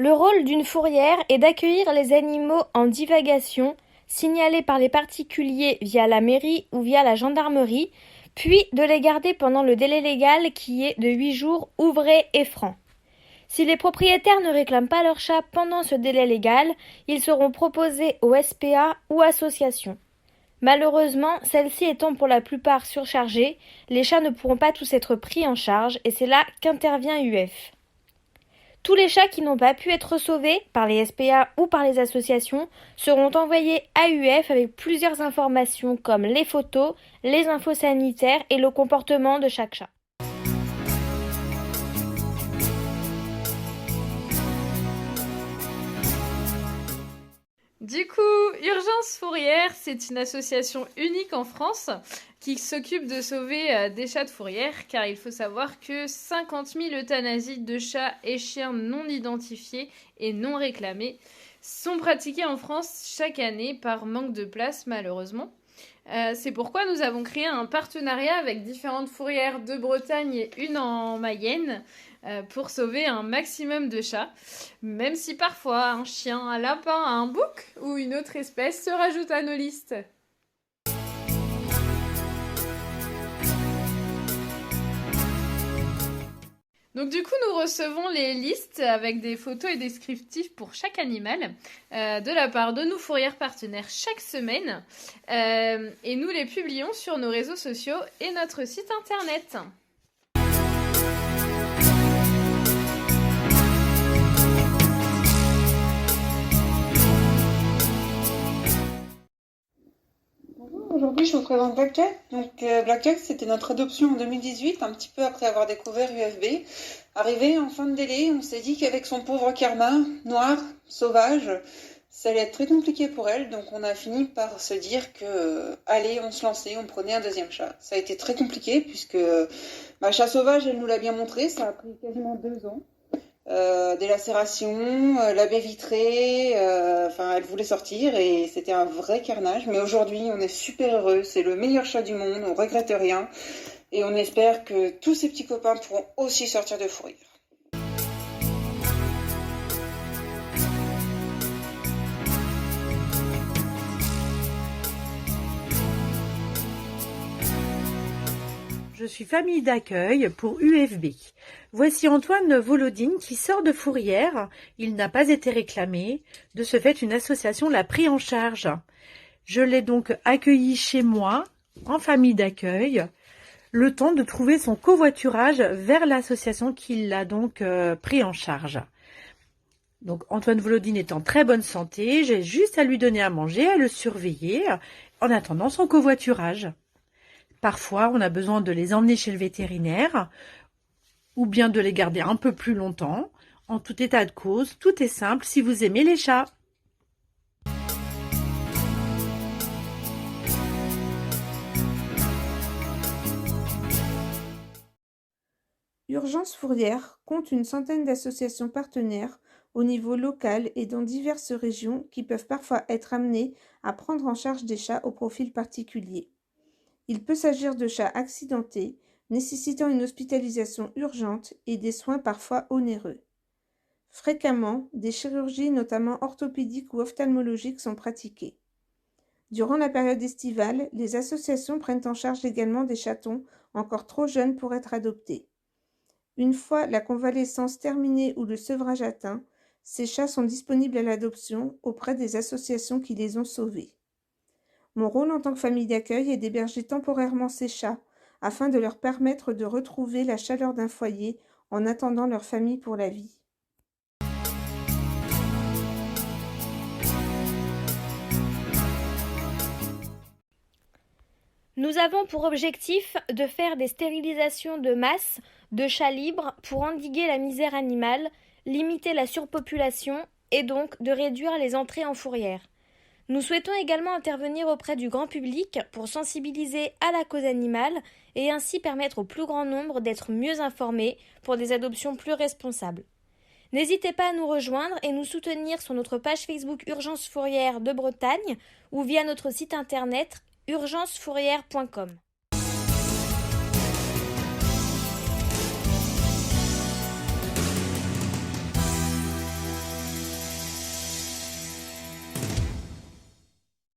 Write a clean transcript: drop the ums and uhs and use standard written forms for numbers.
Le rôle d'une fourrière est d'accueillir les animaux en divagation, signalés par les particuliers via la mairie ou via la gendarmerie, puis de les garder pendant le délai légal qui est de 8 jours ouvrés et francs. Si les propriétaires ne réclament pas leur chat pendant ce délai légal, ils seront proposés aux SPA ou associations. Malheureusement, celles-ci étant pour la plupart surchargées, les chats ne pourront pas tous être pris en charge et c'est là qu'intervient UF. Tous les chats qui n'ont pas pu être sauvés par les SPA ou par les associations seront envoyés à UF avec plusieurs informations comme les photos, les infos sanitaires et le comportement de chaque chat. Du coup, Urgence Fourrière, c'est une association unique en France qui s'occupe de sauver des chats de fourrière, car il faut savoir que 50 000 euthanasies de chats et chiens non identifiés et non réclamés sont pratiquées en France chaque année par manque de place malheureusement. C'est pourquoi nous avons créé un partenariat avec différentes fourrières de Bretagne et une en Mayenne pour sauver un maximum de chats, même si parfois un chien, un lapin, un bouc ou une autre espèce se rajoute à nos listes. Donc du coup, nous recevons les listes avec des photos et descriptifs pour chaque animal de la part de nos fourrières partenaires chaque semaine et nous les publions sur nos réseaux sociaux et notre site internet. Bonjour, aujourd'hui je vous présente Blackjack. Blackjack, c'était notre adoption en 2018, un petit peu après avoir découvert UFB. Arrivé en fin de délai, on s'est dit qu'avec son pauvre karma, noir, sauvage, ça allait être très compliqué pour elle. Donc on a fini par se dire que, allez, on se lançait, on prenait un deuxième chat. Ça a été très compliqué puisque chat sauvage, elle nous l'a bien montré, ça a pris quasiment 2 ans. Des lacérations, la baie vitrée, elle voulait sortir et c'était un vrai carnage. Mais aujourd'hui, on est super heureux, c'est le meilleur chat du monde, on regrette rien et on espère que tous ces petits copains pourront aussi sortir de fourrure. Je suis famille d'accueil pour UFB. Voici Antoine Volodine qui sort de fourrière. Il n'a pas été réclamé. De ce fait, une association l'a pris en charge. Je l'ai donc accueilli chez moi, en famille d'accueil, le temps de trouver son covoiturage vers l'association qui l'a donc pris en charge. Donc Antoine Volodine est en très bonne santé. J'ai juste à lui donner à manger, à le surveiller, en attendant son covoiturage. Parfois, on a besoin de les emmener chez le vétérinaire ou bien de les garder un peu plus longtemps. En tout état de cause, tout est simple si vous aimez les chats. Urgence Fourrière compte une centaine d'associations partenaires au niveau local et dans diverses régions qui peuvent parfois être amenées à prendre en charge des chats au profil particulier. Il peut s'agir de chats accidentés, nécessitant une hospitalisation urgente et des soins parfois onéreux. Fréquemment, des chirurgies, notamment orthopédiques ou ophtalmologiques, sont pratiquées. Durant la période estivale, les associations prennent en charge également des chatons encore trop jeunes pour être adoptés. Une fois la convalescence terminée ou le sevrage atteint, ces chats sont disponibles à l'adoption auprès des associations qui les ont sauvés. Mon rôle en tant que famille d'accueil est d'héberger temporairement ces chats afin de leur permettre de retrouver la chaleur d'un foyer en attendant leur famille pour la vie. Nous avons pour objectif de faire des stérilisations de masse de chats libres pour endiguer la misère animale, limiter la surpopulation et donc de réduire les entrées en fourrière. Nous souhaitons également intervenir auprès du grand public pour sensibiliser à la cause animale et ainsi permettre au plus grand nombre d'être mieux informés pour des adoptions plus responsables. N'hésitez pas à nous rejoindre et nous soutenir sur notre page Facebook Urgence Fourrière de Bretagne ou via notre site internet urgencefourrière.com.